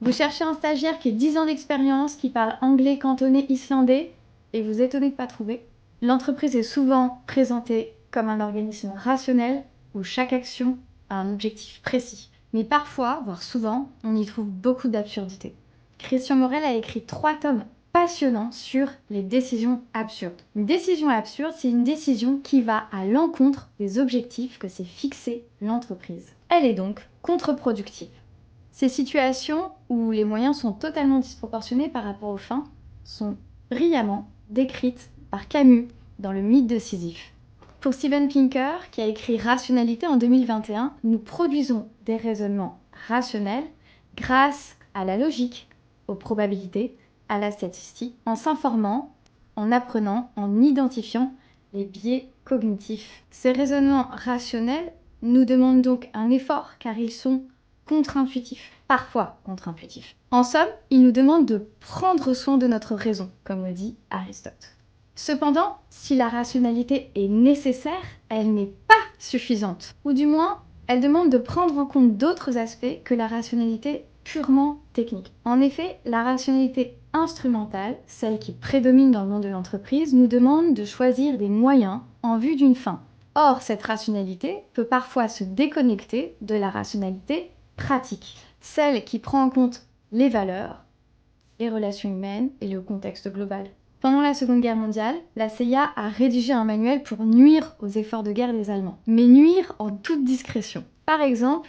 Vous cherchez un stagiaire qui a 10 ans d'expérience, qui parle anglais, cantonais, islandais, et vous étonnez de ne pas trouver. L'entreprise est souvent présentée comme un organisme rationnel où chaque action a un objectif précis. Mais parfois, voire souvent, on y trouve beaucoup d'absurdités. Christian Morel a écrit 3 tomes passionnants sur les décisions absurdes. Une décision absurde, c'est une décision qui va à l'encontre des objectifs que s'est fixé l'entreprise. Elle est donc contre-productive. Ces situations où les moyens sont totalement disproportionnés par rapport aux fins sont brillamment décrites par Camus dans le mythe de Sisyphe. Pour Steven Pinker, qui a écrit Rationalité en 2021, nous produisons des raisonnements rationnels grâce à la logique, aux probabilités, à la statistique, en s'informant, en apprenant, en identifiant les biais cognitifs. Ces raisonnements rationnels nous demandent donc un effort car ils sont contre-intuitifs, parfois contre-intuitifs. En somme, ils nous demandent de prendre soin de notre raison, comme le dit Aristote. Cependant, si la rationalité est nécessaire, elle n'est pas suffisante. Ou du moins, elle demande de prendre en compte d'autres aspects que la rationalité purement technique. En effet, la rationalité instrumentale, celle qui prédomine dans le monde de l'entreprise, nous demande de choisir des moyens en vue d'une fin. Or, cette rationalité peut parfois se déconnecter de la rationalité pratique, celle qui prend en compte les valeurs, les relations humaines et le contexte global. Pendant la Seconde Guerre mondiale, la CIA a rédigé un manuel pour nuire aux efforts de guerre des Allemands, mais nuire en toute discrétion. Par exemple,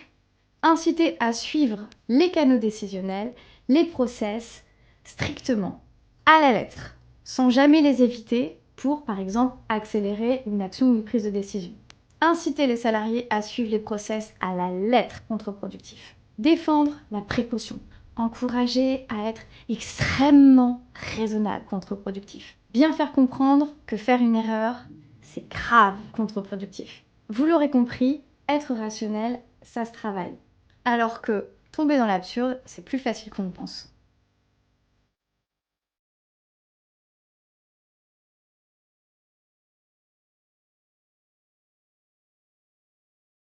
inciter à suivre les canaux décisionnels, les process, strictement, à la lettre, sans jamais les éviter pour, par exemple, accélérer une action ou une prise de décision. Inciter les salariés à suivre les process à la lettre, contre-productif. Défendre la précaution. Encourager à être extrêmement raisonnable, contre-productif. Bien faire comprendre que faire une erreur, c'est grave, contre-productif. Vous l'aurez compris, être rationnel, ça se travaille. Alors que tomber dans l'absurde, c'est plus facile qu'on le pense.